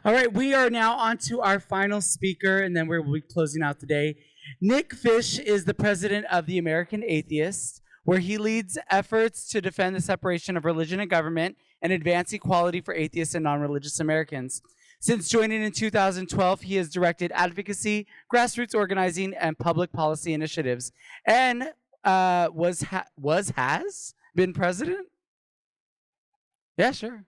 All right, we are now on to our final speaker, and then we'll be closing out the day. Nick Fish is the president of the American Atheist, where he leads efforts to defend the separation of religion and government and advance equality for atheists and non-religious Americans. Since joining in 2012, he has directed advocacy, grassroots organizing, and public policy initiatives, and has been president. Yeah, sure.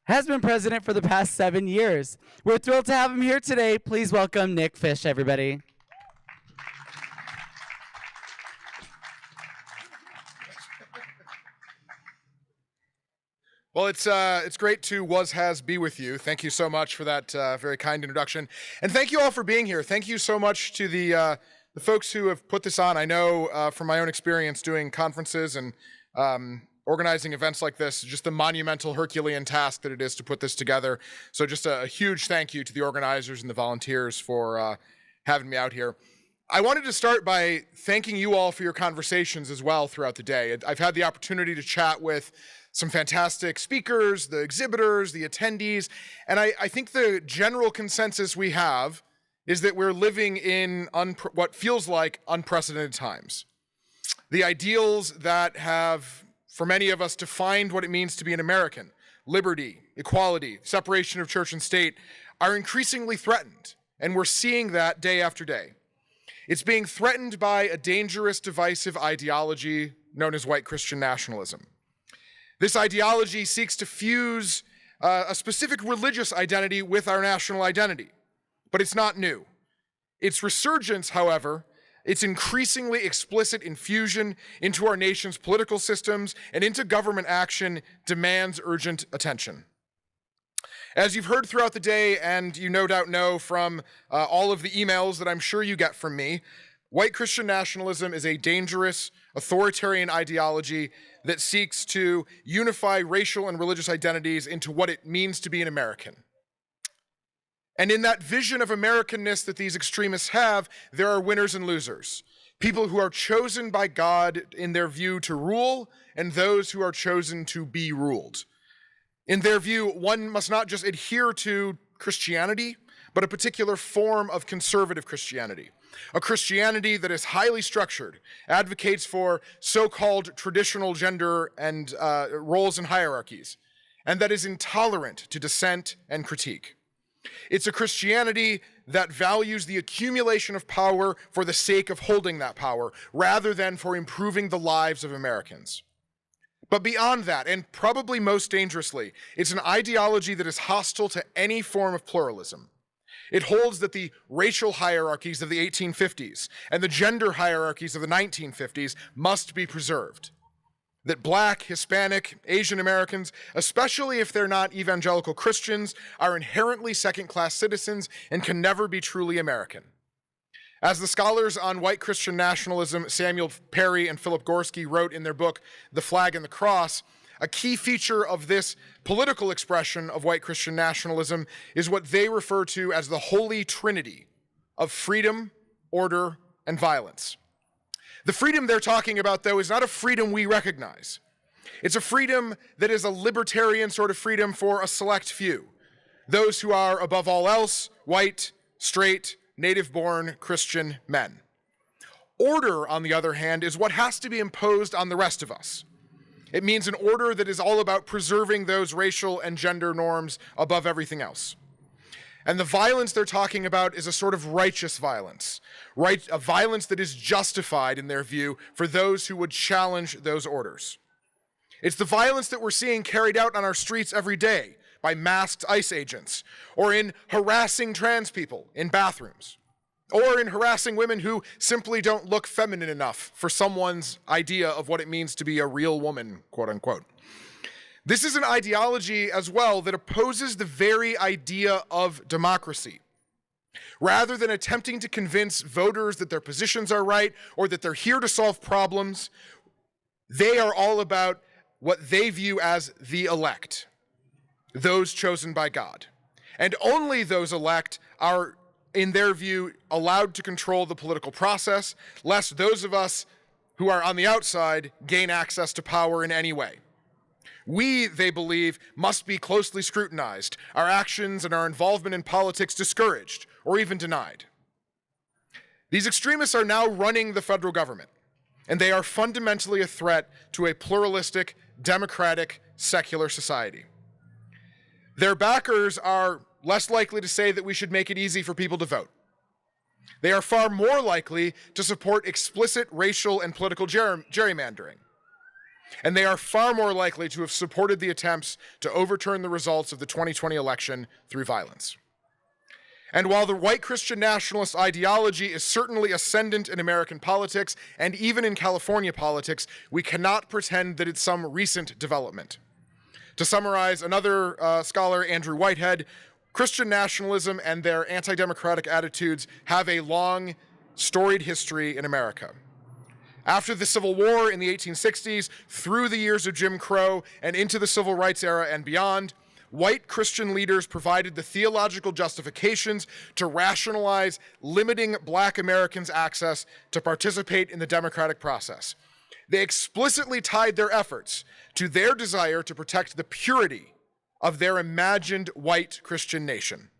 Has been president for the past 7 years. We're thrilled to have him here today. Please welcome Nick Fish, everybody. Well, it's great to be with you. Thank you so much for that very kind introduction, and thank you all for being here. Thank you so much to the folks who have put this on. I know from my own experience doing conferences and organizing events like this, just the monumental Herculean task that it is to put this together. So just a huge thank you to the organizers and the volunteers for having me out here. I wanted to start by thanking you all for your conversations as well throughout the day. I've had the opportunity to chat with some fantastic speakers, the exhibitors, the attendees, and I think the general consensus we have is that we're living in what feels like unprecedented times. The ideals that have, for many of us, defined what it means to be an American, liberty, equality, separation of church and state, are increasingly threatened, and we're seeing that day after day. It's being threatened by a dangerous, divisive ideology known as white Christian nationalism. This ideology seeks to fuse a specific religious identity with our national identity, but it's not new. Its resurgence, however, its increasingly explicit infusion into our nation's political systems and into government action demands urgent attention. As you've heard throughout the day, and you no doubt know from all of the emails that I'm sure you get from me, white Christian nationalism is a dangerous, authoritarian ideology that seeks to unify racial and religious identities into what it means to be an American. And in that vision of Americanness that these extremists have, there are winners and losers. People who are chosen by God in their view to rule, and those who are chosen to be ruled. In their view, one must not just adhere to Christianity, but a particular form of conservative Christianity. A Christianity that is highly structured, advocates for so-called traditional gender and roles and hierarchies, and that is intolerant to dissent and critique. It's a Christianity that values the accumulation of power for the sake of holding that power, rather than for improving the lives of Americans. But beyond that, and probably most dangerously, it's an ideology that is hostile to any form of pluralism. It holds that the racial hierarchies of the 1850s and the gender hierarchies of the 1950s must be preserved. That Black, Hispanic, Asian Americans, especially if they're not evangelical Christians, are inherently second-class citizens and can never be truly American. As the scholars on white Christian nationalism, Samuel Perry and Philip Gorski, wrote in their book, The Flag and the Cross, a key feature of this political expression of white Christian nationalism is what they refer to as the holy trinity of freedom, order, and violence. The freedom they're talking about, though, is not a freedom we recognize. It's a freedom that is a libertarian sort of freedom for a select few, those who are, above all else, white, straight, native-born Christian men. Order, on the other hand, is what has to be imposed on the rest of us. It means an order that is all about preserving those racial and gender norms above everything else. And the violence they're talking about is a sort of righteous violence, a violence that is justified, in their view, for those who would challenge those orders. It's the violence that we're seeing carried out on our streets every day by masked ICE agents, or in harassing trans people in bathrooms, or in harassing women who simply don't look feminine enough for someone's idea of what it means to be a real woman, quote unquote. This is an ideology as well that opposes the very idea of democracy. Rather than attempting to convince voters that their positions are right or that they're here to solve problems, they are all about what they view as the elect, those chosen by God. And only those elect are, in their view, allowed to control the political process, lest those of us who are on the outside gain access to power in any way. We, they believe, must be closely scrutinized, our actions and our involvement in politics discouraged or even denied. These extremists are now running the federal government, and they are fundamentally a threat to a pluralistic, democratic, secular society. Their backers are less likely to say that we should make it easy for people to vote. They are far more likely to support explicit racial and political gerrymandering. And they are far more likely to have supported the attempts to overturn the results of the 2020 election through violence. And while the white Christian nationalist ideology is certainly ascendant in American politics and even in California politics, we cannot pretend that it's some recent development. To summarize, another scholar, Andrew Whitehead, Christian nationalism and their anti-democratic attitudes have a long, storied history in America. After the Civil War in the 1860s, through the years of Jim Crow, and into the Civil Rights era and beyond, white Christian leaders provided the theological justifications to rationalize limiting Black Americans' access to participate in the democratic process. They explicitly tied their efforts to their desire to protect the purity of their imagined white Christian nation.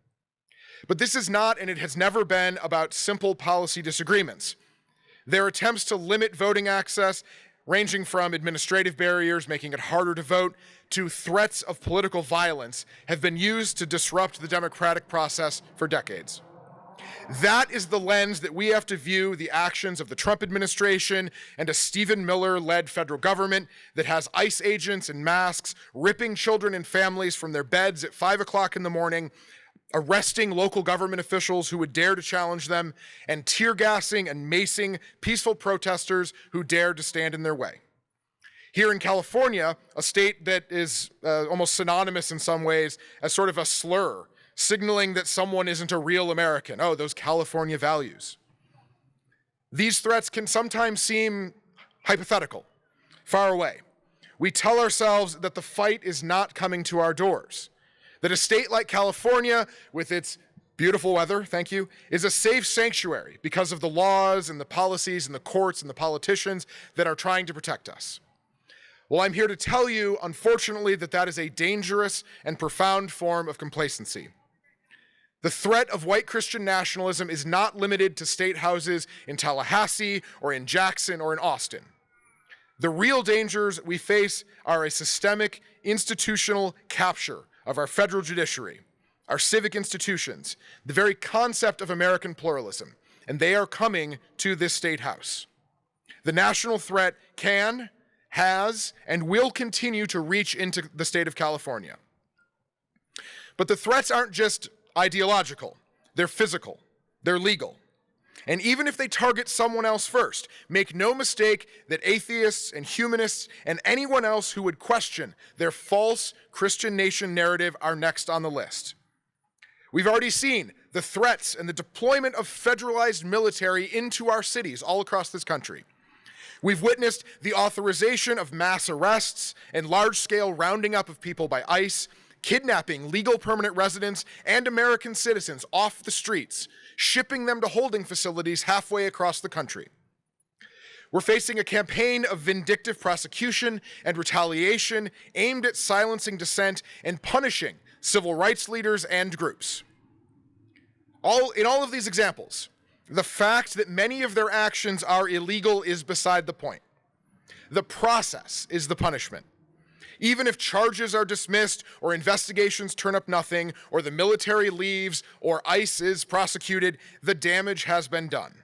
But this is not, and it has never been, about simple policy disagreements. Their attempts to limit voting access, ranging from administrative barriers, making it harder to vote, to threats of political violence, have been used to disrupt the democratic process for decades. That is the lens that we have to view the actions of the Trump administration and a Stephen Miller-led federal government that has ICE agents and masks ripping children and families from their beds at 5 o'clock in the morning, arresting local government officials who would dare to challenge them, and tear gassing and macing peaceful protesters who dared to stand in their way. Here in California, a state that is almost synonymous in some ways as sort of a slur, signaling that someone isn't a real American. Oh, those California values. These threats can sometimes seem hypothetical, far away. We tell ourselves that the fight is not coming to our doors, that a state like California, with its beautiful weather, thank you, is a safe sanctuary because of the laws and the policies and the courts and the politicians that are trying to protect us. Well, I'm here to tell you, unfortunately, that that is a dangerous and profound form of complacency. The threat of white Christian nationalism is not limited to state houses in Tallahassee or in Jackson or in Austin. The real dangers we face are a systemic, institutional capture of our federal judiciary, our civic institutions, the very concept of American pluralism, and they are coming to this state house. The national threat can, has, and will continue to reach into the state of California. But the threats aren't just ideological, they're physical, they're legal. And even if they target someone else first, make no mistake that atheists and humanists and anyone else who would question their false Christian nation narrative are next on the list. We've already seen the threats and the deployment of federalized military into our cities all across this country. We've witnessed the authorization of mass arrests and large-scale rounding up of people by ICE, kidnapping legal permanent residents and American citizens off the streets, shipping them to holding facilities halfway across the country. We're facing a campaign of vindictive prosecution and retaliation aimed at silencing dissent and punishing civil rights leaders and groups. In all of these examples, the fact that many of their actions are illegal is beside the point. The process is the punishment. Even if charges are dismissed or investigations turn up nothing or the military leaves or ICE is prosecuted, the damage has been done.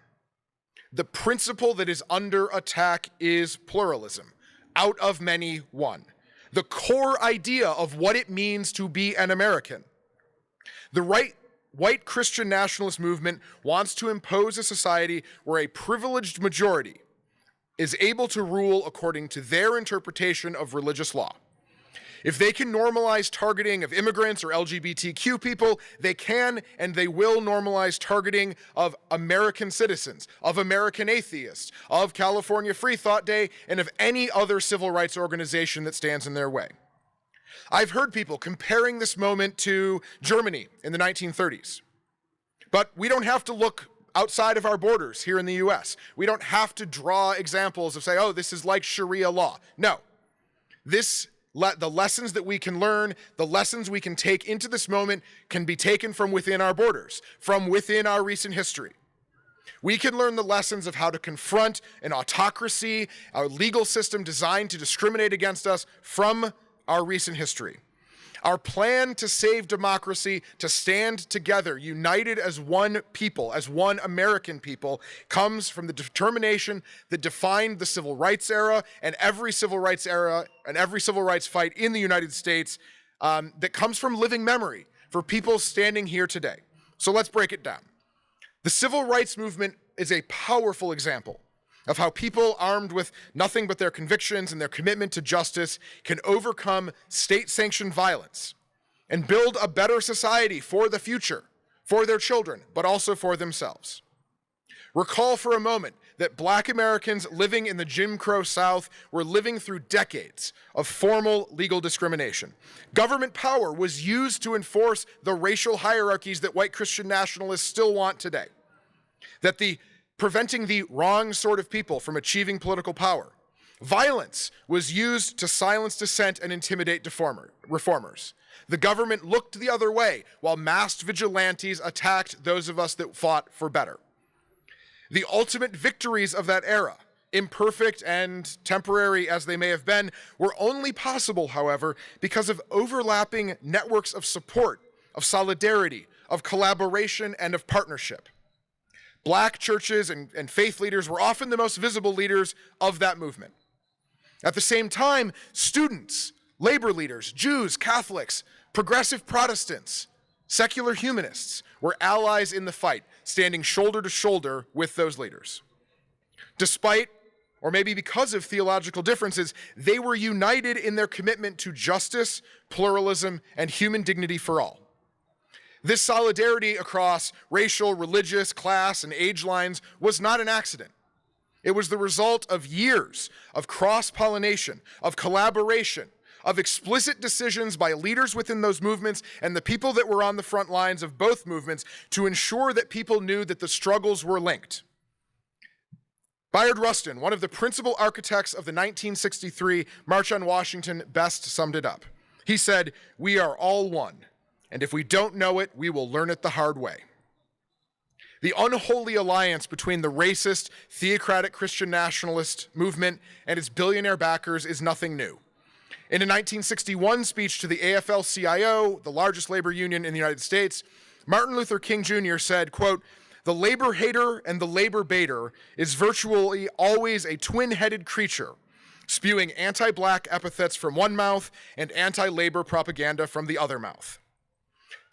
The principle that is under attack is pluralism. Out of many, one. The core idea of what it means to be an American. The white Christian nationalist movement wants to impose a society where a privileged majority is able to rule according to their interpretation of religious law. If they can normalize targeting of immigrants or LGBTQ people, they can and they will normalize targeting of American citizens, of American atheists, of California Freethought Day, and of any other civil rights organization that stands in their way. I've heard people comparing this moment to Germany in the 1930s. But we don't have to look outside of our borders here in the US. We don't have to draw examples of say, oh, this is like Sharia law. No. This the lessons that we can learn, the lessons we can take into this moment can be taken from within our borders, from within our recent history. We can learn the lessons of how to confront an autocracy, a legal system designed to discriminate against us from our recent history. Our plan to save democracy, to stand together, united as one people, as one American people, comes from the determination that defined the civil rights era and every civil rights fight in the United States, that comes from living memory for people standing here today. So let's break it down. The civil rights movement is a powerful example of how people armed with nothing but their convictions and their commitment to justice can overcome state-sanctioned violence and build a better society for the future, for their children, but also for themselves. Recall for a moment that Black Americans living in the Jim Crow South were living through decades of formal legal discrimination. Government power was used to enforce the racial hierarchies that white Christian nationalists still want today. That preventing the wrong sort of people from achieving political power. Violence was used to silence dissent and intimidate reformers. The government looked the other way while masked vigilantes attacked those of us that fought for better. The ultimate victories of that era, imperfect and temporary as they may have been, were only possible, however, because of overlapping networks of support, of solidarity, of collaboration, and of partnership. Black churches and faith leaders were often the most visible leaders of that movement. At the same time, students, labor leaders, Jews, Catholics, progressive Protestants, secular humanists were allies in the fight, standing shoulder to shoulder with those leaders. Despite, or maybe because of theological differences, they were united in their commitment to justice, pluralism, and human dignity for all. This solidarity across racial, religious, class, and age lines was not an accident. It was the result of years of cross-pollination, of collaboration, of explicit decisions by leaders within those movements and the people that were on the front lines of both movements to ensure that people knew that the struggles were linked. Bayard Rustin, one of the principal architects of the 1963 March on Washington, best summed it up. He said, "We are all one. And if we don't know it, we will learn it the hard way." The unholy alliance between the racist, theocratic Christian nationalist movement and its billionaire backers is nothing new. In a 1961 speech to the AFL-CIO, the largest labor union in the United States, Martin Luther King Jr. said, quote, "The labor hater and the labor baiter is virtually always a twin-headed creature, spewing anti-black epithets from one mouth and anti-labor propaganda from the other mouth."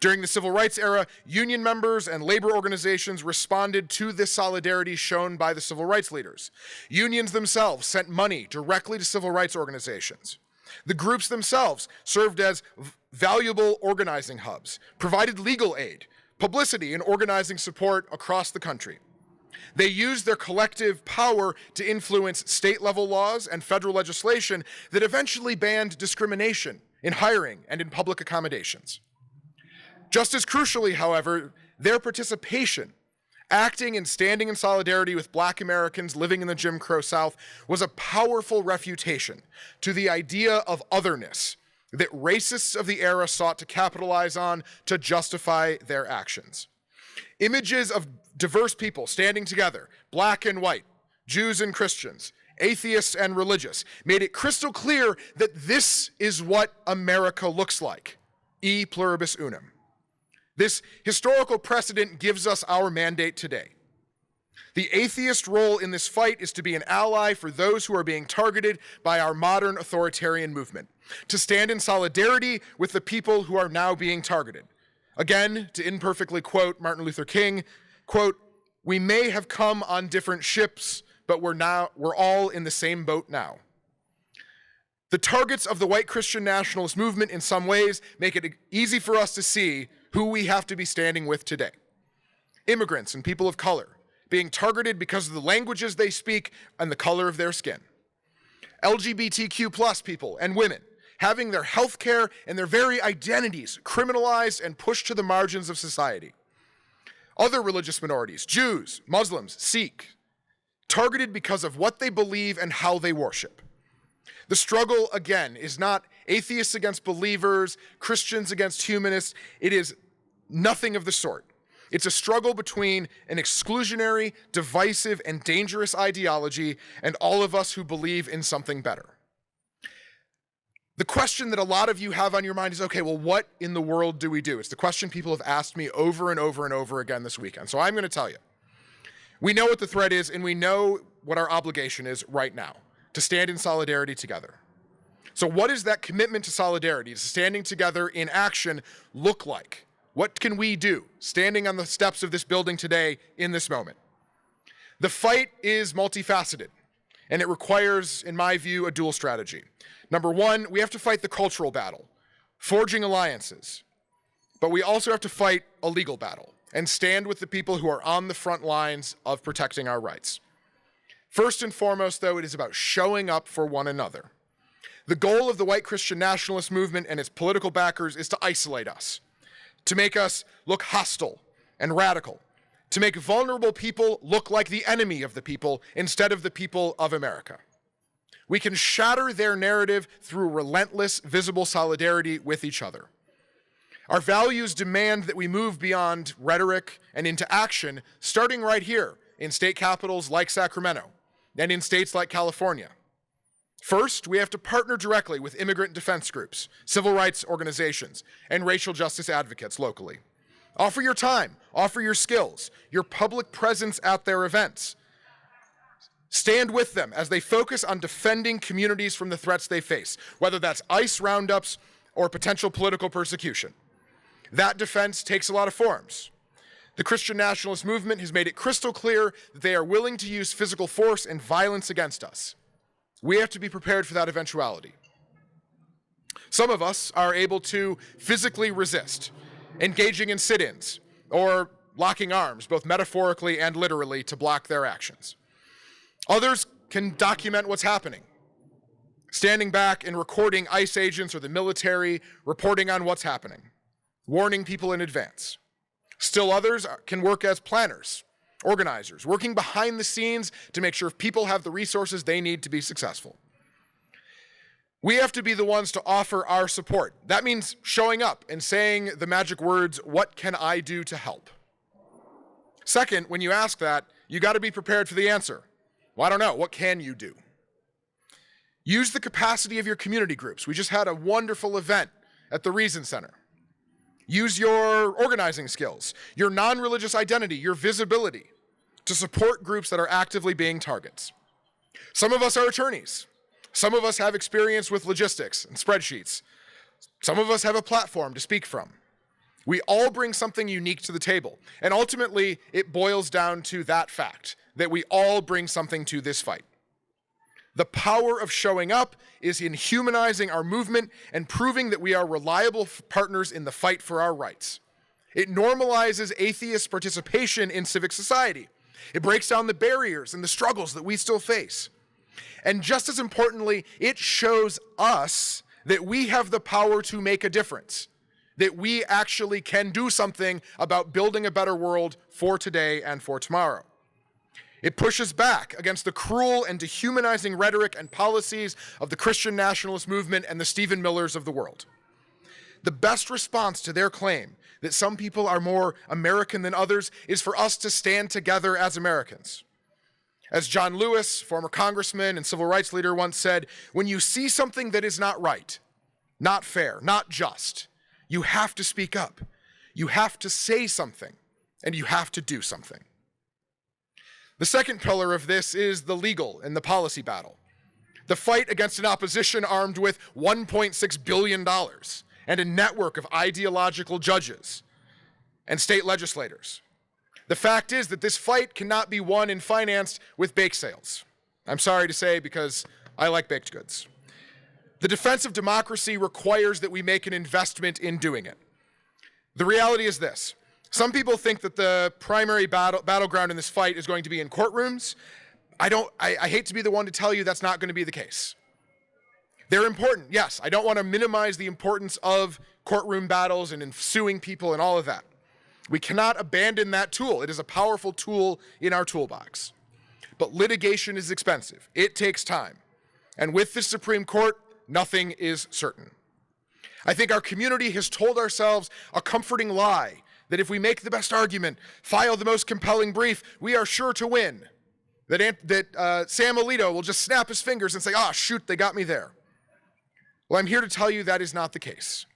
During the civil rights era, union members and labor organizations responded to this solidarity shown by the civil rights leaders. Unions themselves sent money directly to civil rights organizations. The groups themselves served as valuable organizing hubs, provided legal aid, publicity, and organizing support across the country. They used their collective power to influence state-level laws and federal legislation that eventually banned discrimination in hiring and in public accommodations. Just as crucially, however, their participation, acting and standing in solidarity with Black Americans living in the Jim Crow South, was a powerful refutation to the idea of otherness that racists of the era sought to capitalize on to justify their actions. Images of diverse people standing together, Black and white, Jews and Christians, atheists and religious, made it crystal clear that this is what America looks like, e pluribus unum. This historical precedent gives us our mandate today. The atheist role in this fight is to be an ally for those who are being targeted by our modern authoritarian movement, to stand in solidarity with the people who are now being targeted. Again, to imperfectly quote Martin Luther King, quote, "We may have come on different ships, but we're all in the same boat now." The targets of the white Christian nationalist movement in some ways make it easy for us to see who we have to be standing with today. Immigrants and people of color being targeted because of the languages they speak and the color of their skin. LGBTQ+ people and women having their health care and their very identities criminalized and pushed to the margins of society. Other religious minorities, Jews, Muslims, Sikh, targeted because of what they believe and how they worship. The struggle, again, is not atheists against believers, Christians against humanists. It is nothing of the sort. It's a struggle between an exclusionary, divisive, and dangerous ideology and all of us who believe in something better. The question that a lot of you have on your mind is, okay, well, what in the world do we do? It's the question people have asked me over and over and over again this weekend. So I'm going to tell you. We know what the threat is, and we know what our obligation is right now, to stand in solidarity together. So what does that commitment to solidarity, to standing together in action, look like? What can we do standing on the steps of this building today in this moment? The fight is multifaceted, and it requires, in my view, a dual strategy. Number one, we have to fight the cultural battle, forging alliances. But we also have to fight a legal battle and stand with the people who are on the front lines of protecting our rights. First and foremost, though, it is about showing up for one another. The goal of the white Christian nationalist movement and its political backers is to isolate us, to make us look hostile and radical, to make vulnerable people look like the enemy of the people instead of the people of America. We can shatter their narrative through relentless, visible solidarity with each other. Our values demand that we move beyond rhetoric and into action, starting right here in state capitals like Sacramento and in states like California. First, we have to partner directly with immigrant defense groups, civil rights organizations, and racial justice advocates locally. Offer your time, offer your skills, your public presence at their events. Stand with them as they focus on defending communities from the threats they face, whether that's ICE roundups or potential political persecution. That defense takes a lot of forms. The Christian nationalist movement has made it crystal clear that they are willing to use physical force and violence against us. We have to be prepared for that eventuality. Some of us are able to physically resist, engaging in sit-ins or locking arms, both metaphorically and literally, to block their actions. Others can document what's happening, standing back and recording ICE agents or the military reporting on what's happening, warning people in advance. Still others can work as planners, organizers, working behind the scenes to make sure people have the resources they need to be successful. We have to be the ones to offer our support. That means showing up and saying the magic words, "What can I do to help?" Second, when you ask that, you got to be prepared for the answer. Well, I don't know. What can you do? Use the capacity of your community groups. We just had a wonderful event at the Reason Center. Use your organizing skills, your non-religious identity, your visibility to support groups that are actively being targets. Some of us are attorneys. Some of us have experience with logistics and spreadsheets. Some of us have a platform to speak from. We all bring something unique to the table. And ultimately, it boils down to that fact, that we all bring something to this fight. The power of showing up is in humanizing our movement and proving that we are reliable partners in the fight for our rights. It normalizes atheist participation in civic society. It breaks down the barriers and the struggles that we still face. And just as importantly, it shows us that we have the power to make a difference, that we actually can do something about building a better world for today and for tomorrow. It pushes back against the cruel and dehumanizing rhetoric and policies of the Christian nationalist movement and the Stephen Millers of the world. The best response to their claim that some people are more American than others is for us to stand together as Americans. As John Lewis, former congressman and civil rights leader, once said, when you see something that is not right, not fair, not just, you have to speak up. You have to say something, and you have to do something. The second pillar of this is the legal and the policy battle. The fight against an opposition armed with $1.6 billion and a network of ideological judges and state legislators. The fact is that this fight cannot be won and financed with bake sales. I'm sorry to say, because I like baked goods. The defense of democracy requires that we make an investment in doing it. The reality is this. Some people think that the primary battleground in this fight is going to be in courtrooms. I hate to be the one to tell you that's not going to be the case. They're important, yes. I don't want to minimize the importance of courtroom battles and suing people and all of that. We cannot abandon that tool. It is a powerful tool in our toolbox. But litigation is expensive. It takes time. And with the Supreme Court, nothing is certain. I think our community has told ourselves a comforting lie that if we make the best argument, file the most compelling brief, we are sure to win. That Sam Alito will just snap his fingers and say, shoot, they got me there. Well, I'm here to tell you that is not the case.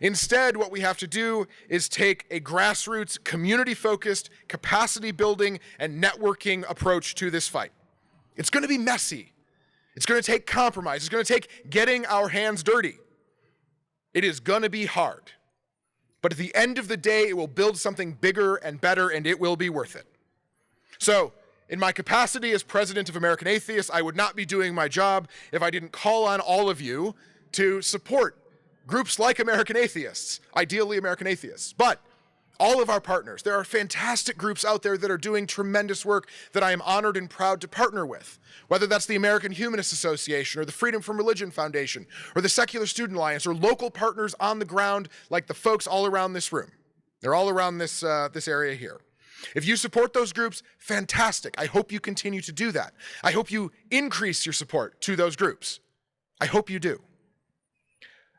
Instead, what we have to do is take a grassroots, community-focused, capacity-building, and networking approach to this fight. It's going to be messy. It's going to take compromise. It's going to take getting our hands dirty. It is going to be hard. But at the end of the day, it will build something bigger and better, and it will be worth it. So, in my capacity as president of American Atheists, I would not be doing my job if I didn't call on all of you to support groups like American Atheists, ideally American Atheists, but all of our partners. There are fantastic groups out there that are doing tremendous work that I am honored and proud to partner with, whether that's the American Humanist Association or the Freedom from Religion Foundation or the Secular Student Alliance or local partners on the ground like the folks all around this room. They're all around this area here. If you support those groups, fantastic. I hope you continue to do that. I hope you increase your support to those groups. I hope you do.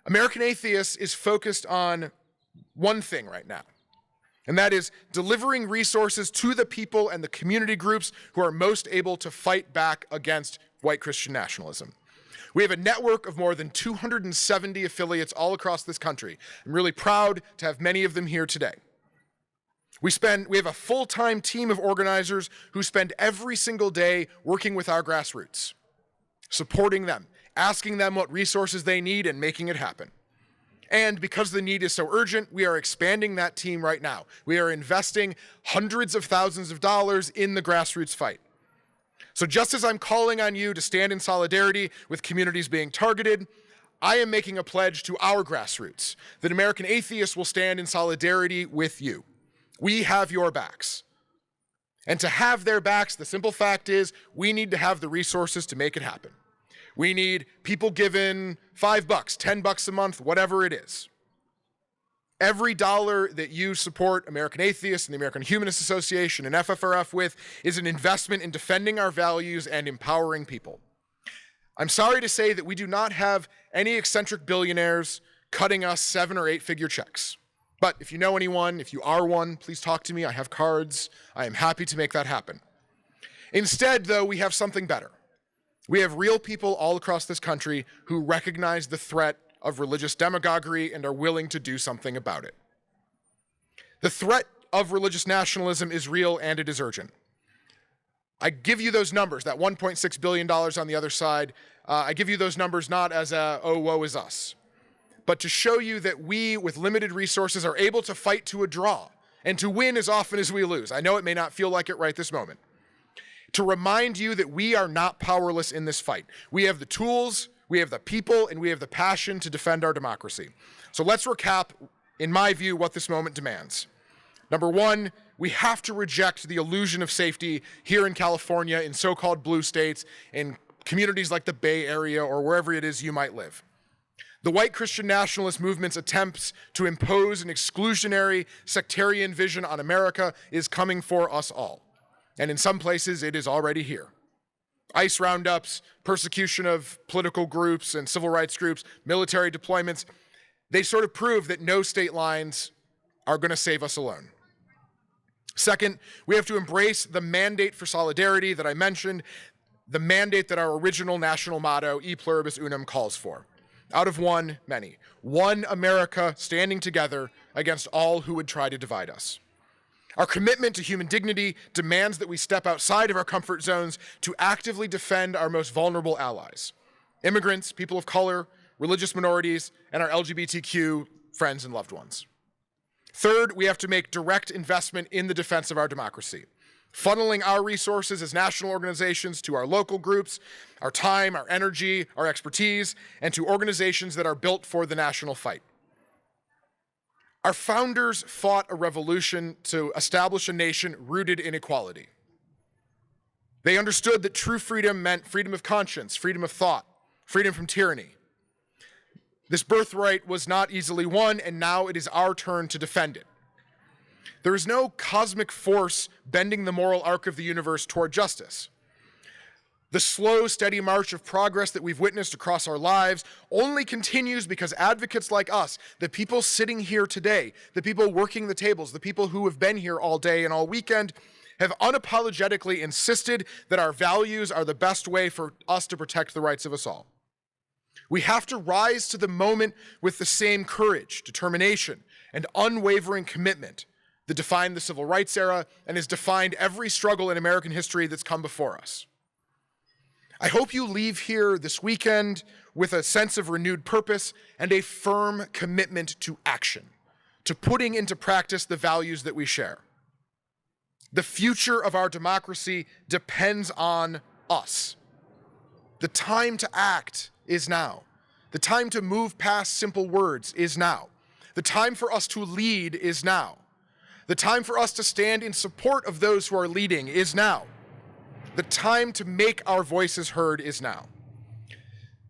American Atheists is focused on one thing right now, and that is delivering resources to the people and the community groups who are most able to fight back against white Christian nationalism. We have a network of more than 270 affiliates all across this country. I'm really proud to have many of them here today. We have a full-time team of organizers who spend every single day working with our grassroots, supporting them, asking them what resources they need and making it happen. And because the need is so urgent, we are expanding that team right now. We are investing hundreds of thousands of dollars in the grassroots fight. So just as I'm calling on you to stand in solidarity with communities being targeted, I am making a pledge to our grassroots that American Atheists will stand in solidarity with you. We have your backs. And to have their backs, the simple fact is we need to have the resources to make it happen. We need people giving $5, $10 a month, whatever it is. Every dollar that you support American Atheists and the American Humanist Association and FFRF with is an investment in defending our values and empowering people. I'm sorry to say that we do not have any eccentric billionaires cutting us 7 or 8-figure checks. But if you know anyone, if you are one, please talk to me. I have cards. I am happy to make that happen. Instead, though, we have something better. We have real people all across this country who recognize the threat of religious demagoguery and are willing to do something about it. The threat of religious nationalism is real and it is urgent. I give you those numbers, that $1.6 billion on the other side. I give you those numbers not as woe is us, but to show you that we, with limited resources, are able to fight to a draw and to win as often as we lose. I know it may not feel like it right this moment. To remind you that we are not powerless in this fight. We have the tools, we have the people, and we have the passion to defend our democracy. So let's recap, in my view, what this moment demands. Number one, we have to reject the illusion of safety here in California, in so-called blue states, in communities like the Bay Area or wherever it is you might live. The white Christian nationalist movement's attempts to impose an exclusionary, sectarian vision on America is coming for us all. And in some places, it is already here. ICE roundups, persecution of political groups and civil rights groups, military deployments, they sort of prove that no state lines are going to save us alone. Second, we have to embrace the mandate for solidarity that I mentioned, the mandate that our original national motto, E Pluribus Unum, calls for. Out of one, many. One America standing together against all who would try to divide us. Our commitment to human dignity demands that we step outside of our comfort zones to actively defend our most vulnerable allies: immigrants, people of color, religious minorities, and our LGBTQ friends and loved ones. Third, we have to make direct investment in the defense of our democracy, funneling our resources as national organizations to our local groups, our time, our energy, our expertise, and to organizations that are built for the national fight. Our founders fought a revolution to establish a nation rooted in equality. They understood that true freedom meant freedom of conscience, freedom of thought, freedom from tyranny. This birthright was not easily won, and now it is our turn to defend it. There is no cosmic force bending the moral arc of the universe toward justice. The slow, steady march of progress that we've witnessed across our lives only continues because advocates like us, the people sitting here today, the people working the tables, the people who have been here all day and all weekend, have unapologetically insisted that our values are the best way for us to protect the rights of us all. We have to rise to the moment with the same courage, determination, and unwavering commitment that defined the civil rights era and has defined every struggle in American history that's come before us. I hope you leave here this weekend with a sense of renewed purpose and a firm commitment to action, to putting into practice the values that we share. The future of our democracy depends on us. The time to act is now. The time to move past simple words is now. The time for us to lead is now. The time for us to stand in support of those who are leading is now. The time to make our voices heard is now.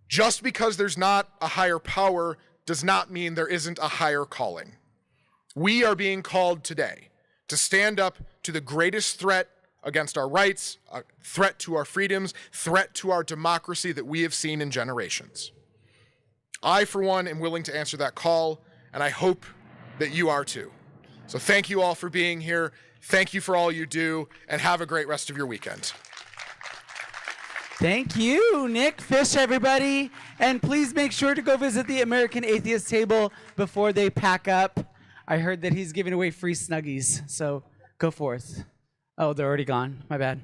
Just because there's not a higher power does not mean there isn't a higher calling. We are being called today to stand up to the greatest threat against our rights, a threat to our freedoms, threat to our democracy that we have seen in generations. I, for one, am willing to answer that call, and I hope that you are too. So thank you all for being here. Thank you for all you do, and have a great rest of your weekend. Thank you, Nick Fish, everybody. And please make sure to go visit the American Atheist table before they pack up. I heard that he's giving away free Snuggies, so go forth. Oh, they're already gone. My bad.